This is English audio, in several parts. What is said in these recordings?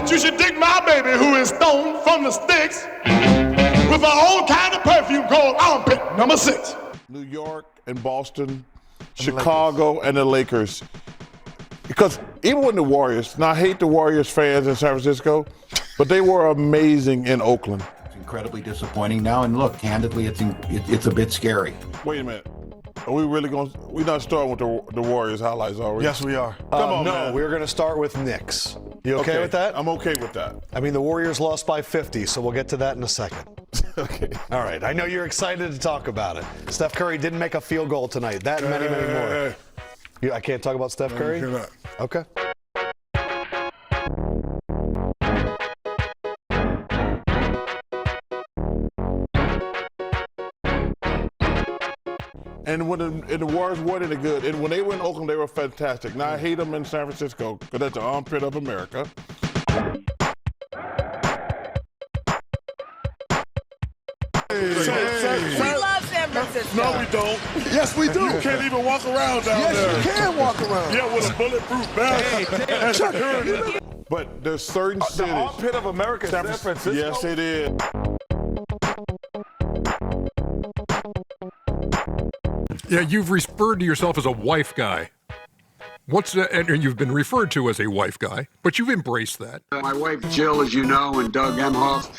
But you should dig my baby who is stoned from the sticks with her own kind of perfume called Armpit number 6. New York and Boston, Chicago, and the Lakers. Because even when the Warriors, now I hate the Warriors fans in San Francisco, but they were amazing in Oakland. It's incredibly disappointing now, and look, candidly, it's a bit scary. Wait a minute. Are we really going to, we're not starting with the Warriors highlights, are we? Yes, we are. Come on, no, man. we're going to start with Knicks. You okay with that? I'm okay with that. I mean, the Warriors lost by 50, so we'll get to that in a second. Okay. All right. I know you're excited to talk about it. Steph Curry didn't make a field goal tonight. That and many more. I can't talk about Steph Curry? Okay. And when the Warriors weren't any good, and when they were in Oakland, they were fantastic. Now I hate them in San Francisco because that's the Armpit of America. We love San Francisco. No, we don't. Yes, we do. You can't even walk around down there. Yes, you can walk around. Yeah, with a bulletproof vest. But there's certain cities. The Armpit of America is San Francisco? Yes, it is. Yeah, you've referred to yourself as a wife guy. What's that? And you've been referred to as a wife guy, but you've embraced that. My wife Jill, as you know, and Doug Emhoff,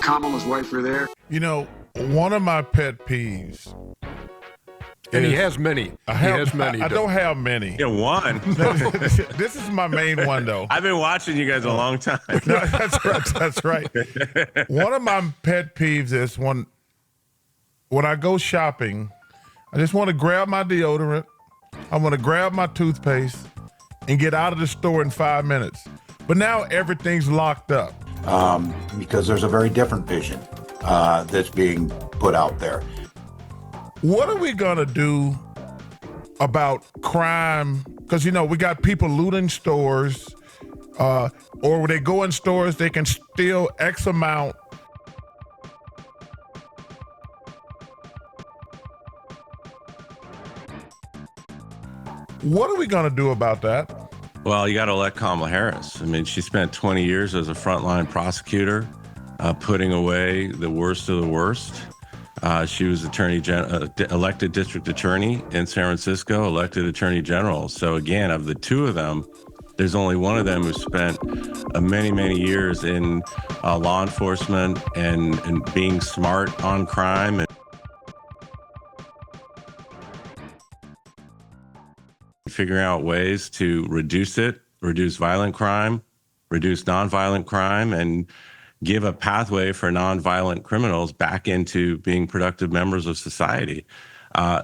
Kamala's wife, are there. You know, one of my pet peeves. And he has many. I don't have many. Yeah, one. This is my main one, though. I've been watching you guys a long time. No, that's right. One of my pet peeves is when I go shopping, I just want to grab my deodorant, I want to grab my toothpaste, and get out of the store in 5 minutes. But now everything's locked up. Because there's a very different vision that's being put out there. What are we going to do about crime? Because, you know, we got people looting stores, or when they go in stores, they can steal X amount. What are we going to do about that? Well, you got to elect Kamala Harris. I mean, she spent 20 years as a frontline prosecutor, putting away the worst of the worst. She was elected district attorney in San Francisco, elected attorney general. So again, of the two of them, there's only one of them who spent many years in law enforcement and being smart on crime and figuring out ways to reduce violent crime, reduce nonviolent crime, and give a pathway for nonviolent criminals back into being productive members of society.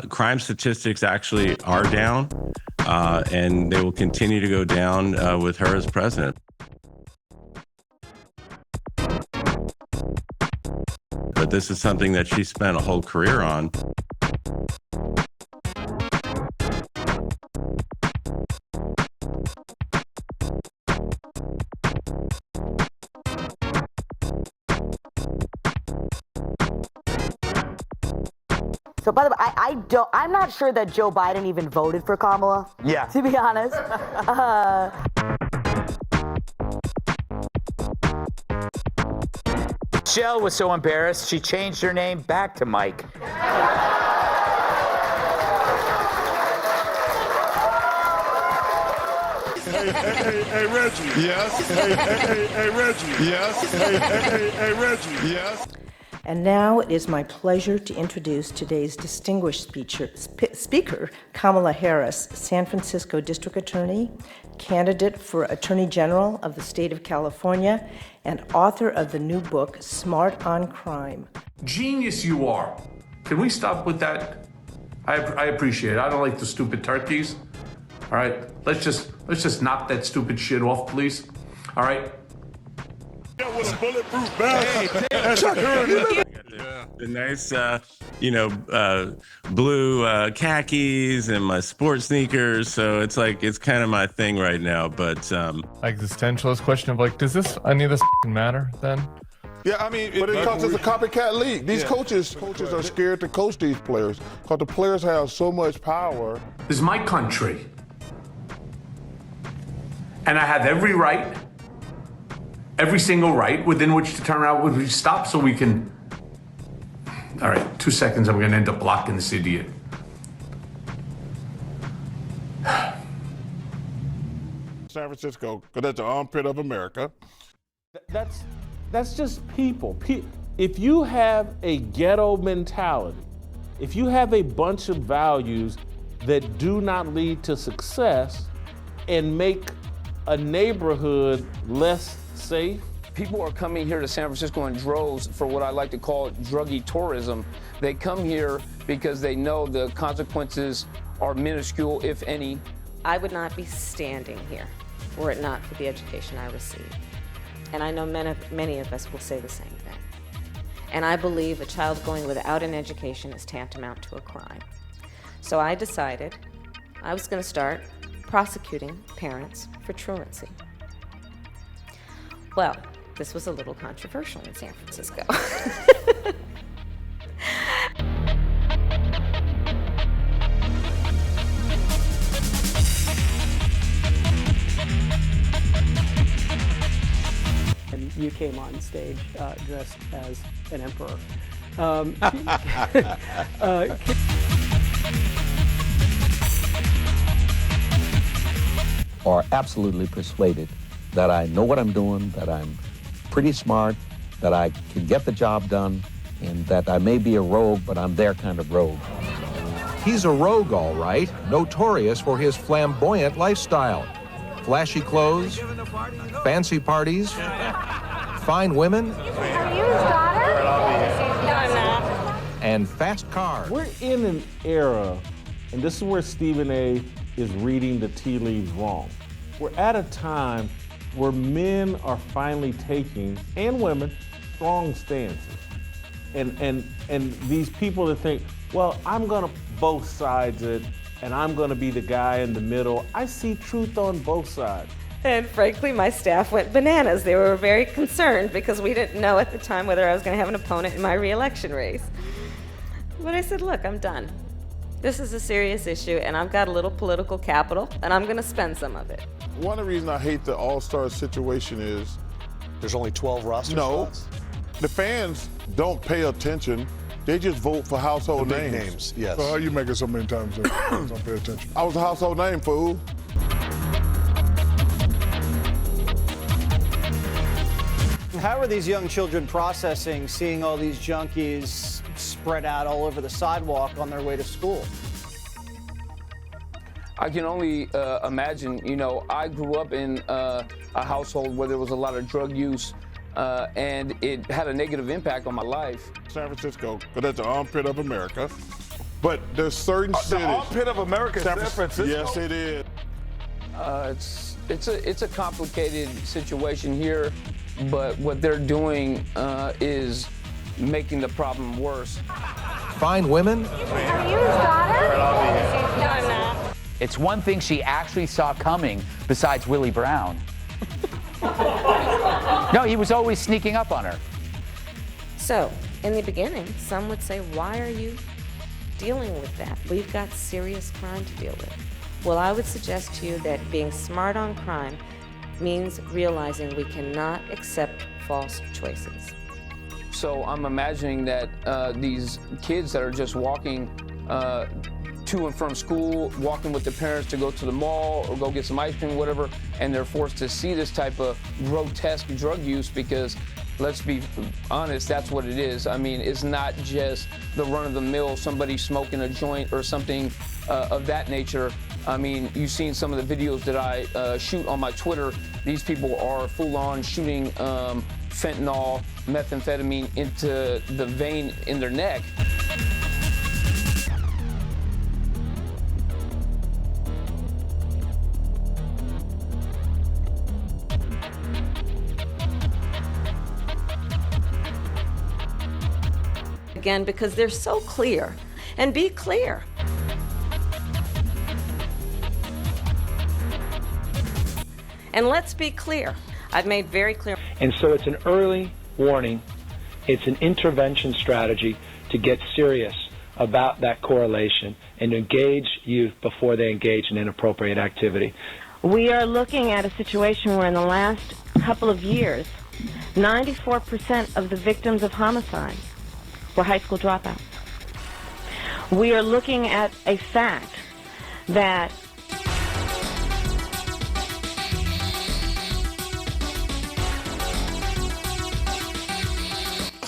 Crime statistics actually are down, and they will continue to go down with her as president. But this is something that she spent a whole career on. So by the way, I'm not sure that Joe Biden even voted for Kamala. Yeah. To be honest. Michelle was so embarrassed, she changed her name back to Mike. Hey, Reggie. Yes. Hey, Reggie. Yes. Hey, Reggie. Yes. And now it is my pleasure to introduce today's distinguished speaker, Kamala Harris, San Francisco District Attorney, candidate for Attorney General of the state of California, and author of the new book, Smart on Crime. Genius you are. Can we stop with that? I appreciate it. I don't like the stupid turkeys. All right, let's just knock that stupid shit off, please. All right. Yeah, with a bulletproof vest. The nice, blue khakis and my sports sneakers. So it's kind of my thing right now. But existentialist question of does any of this matter then? Yeah, I mean, but because it's a copycat league. These coaches are scared to coach these players because the players have so much power. This is my country. And I have every right every single right within which to turn around, would we stop so we can... All right, 2 seconds, I'm going to end up blocking this idiot. San Francisco, because that's the armpit of America. That's just people. If you have a ghetto mentality, if you have a bunch of values that do not lead to success and make a neighborhood less safe. People are coming here to San Francisco in droves for what I like to call druggy tourism. They come here because they know the consequences are minuscule, if any. I would not be standing here were it not for the education I received. And I know many of us will say the same thing. And I believe a child going without an education is tantamount to a crime. So I decided I was going to start prosecuting parents for truancy. Well, this was a little controversial in San Francisco. And you came on stage dressed as an emperor. Are absolutely persuaded that I know what I'm doing, that I'm pretty smart, that I can get the job done, and that I may be a rogue, but I'm their kind of rogue. He's a rogue, all right, notorious for his flamboyant lifestyle. Flashy clothes, fancy parties, fine women, and fast cars. We're in an era, and this is where Stephen A. is reading the tea leaves wrong. We're at a time where men are finally taking, and women, strong stances. And these people that think, well, I'm gonna both sides it, and I'm gonna be the guy in the middle. I see truth on both sides. And frankly, my staff went bananas. They were very concerned because we didn't know at the time whether I was going to have an opponent in my re-election race. But I said, look, I'm done. This is a serious issue, and I've got a little political capital, and I'm going to spend some of it. One of the reasons I hate the all-star situation is... There's only 12 roster spots? The fans don't pay attention. They just vote for household The big names. names, yes. So how you make it so many times that don't pay attention? I was a household name, fool. How are these young children processing seeing all these junkies spread out all over the sidewalk on their way to school? I can only imagine, you know, I grew up in a household where there was a lot of drug use and it had a negative impact on my life. San Francisco, but that's the armpit of America. But there's certain cities. The armpit of America, San Francisco? Yes, it is. It's a complicated situation here, but what they're doing is making the problem worse. Fine women. Are you his daughter? No, I'm not. It's one thing she actually saw coming besides Willie Brown. No, he was always sneaking up on her. So, in the beginning, some would say, why are you dealing with that? We've got serious crime to deal with. Well, I would suggest to you that being smart on crime means realizing we cannot accept false choices. So I'm imagining that these kids that are just walking to and from school, walking with their parents to go to the mall or go get some ice cream, whatever, and they're forced to see this type of grotesque drug use because, let's be honest, that's what it is. I mean, it's not just the run-of-the-mill, somebody smoking a joint or something of that nature. I mean, you've seen some of the videos that I shoot on my Twitter. These people are full-on shooting fentanyl, methamphetamine into the vein in their neck. Again, because they're so clear. And be clear. And let's be clear. I've made very clear. And so it's an early warning. It's an intervention strategy to get serious about that correlation and engage youth before they engage in inappropriate activity. We are looking at a situation where in the last couple of years, 94% of the victims of homicide were high school dropouts. We are looking at a fact that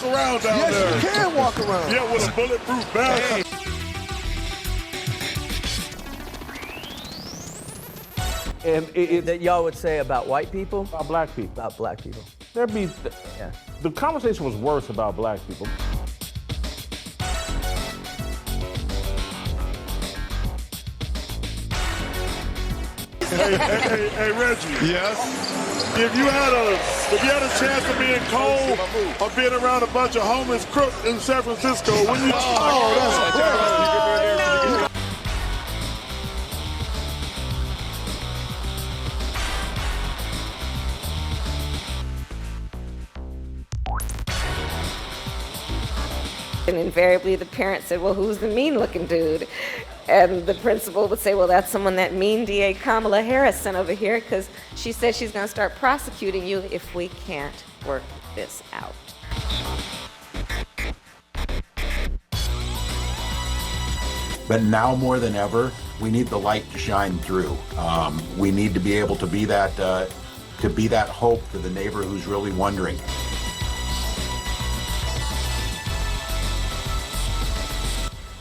around down yes, there. You can walk around. Yeah, with a bulletproof vest. And that y'all would say about white people? About black people. About black people. There'd be, the conversation was worse about black people. Hey, Reggie. Yes. If you had a chance of being cold or being around a bunch of homeless crooks in San Francisco, wouldn't you? Oh, that's great. And invariably the parent said, well, who's the mean-looking dude? And the principal would say, well, that's someone that mean DA Kamala Harris sent over here because she said she's going to start prosecuting you if we can't work this out. But now more than ever, we need the light to shine through. We need to be able to be that hope for the neighbor who's really wondering.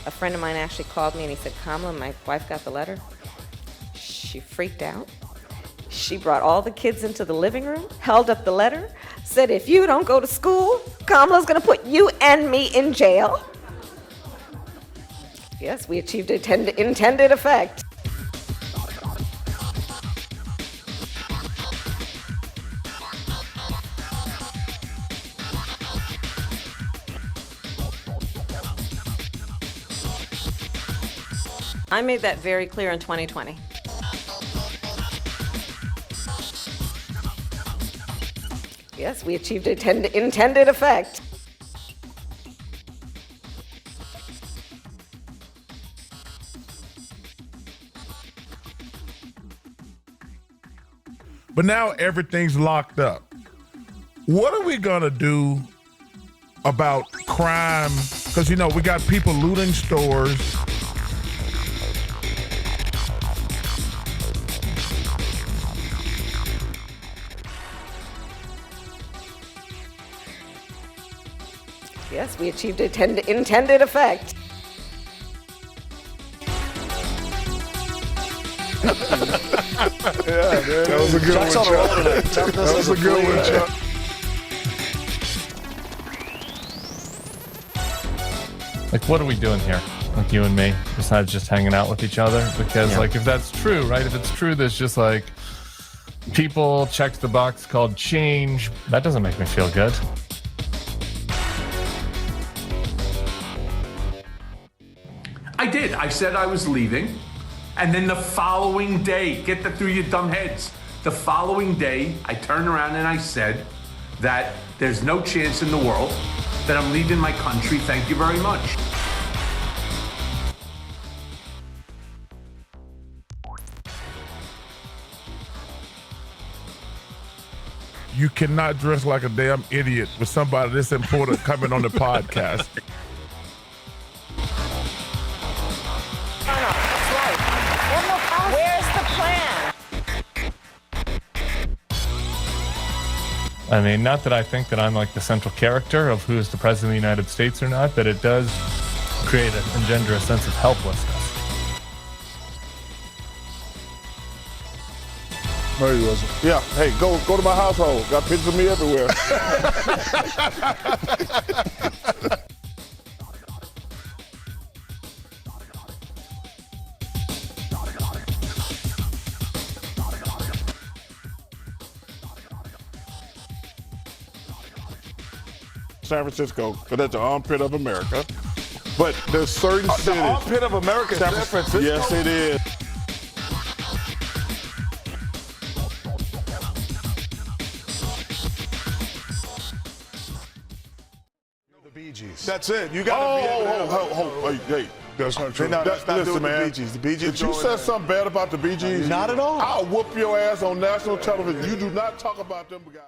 A friend of mine actually called me and he said, Kamala, my wife got the letter. She freaked out. She brought all the kids into the living room, held up the letter, said, if you don't go to school, Kamala's going to put you and me in jail. Yes, we achieved intended effect. I made that very clear in 2020. Yes, we achieved intended effect. But now everything's locked up. What are we gonna do about crime? Because, you know, we got people looting stores. Yes, we achieved intended effect. That was a good one, Chuck. That was a good one, Chuck. Like, what are we doing here? Like, you and me, besides just hanging out with each other? Because, like, if that's true, right? If it's true, there's just like people checked the box called change. That doesn't make me feel good. I did. I said I was leaving. And then the following day, get that through your dumb heads. The following day, I turned around and I said that there's no chance in the world that I'm leaving my country. Thank you very much. You cannot dress like a damn idiot with somebody this important coming on the podcast. Where's the plan? I mean, not that I think that I'm like the central character of who is the president of the United States or not, but it does engender a sense of helplessness. No, he wasn't. Yeah, hey, go to my household. Got pictures of me everywhere. San Francisco, because that's the Armpit of America. But there's certain cities. The Armpit of America is San Francisco? Yes, it is. That's it. You got to be able to hey, That's not true. No, that's not Listen, doing man. the Bee Gees. The Bee Gees If you go in there. said something bad about the Bee Gees, Not at all. I'll whoop your ass on national television. You do not talk about them guys.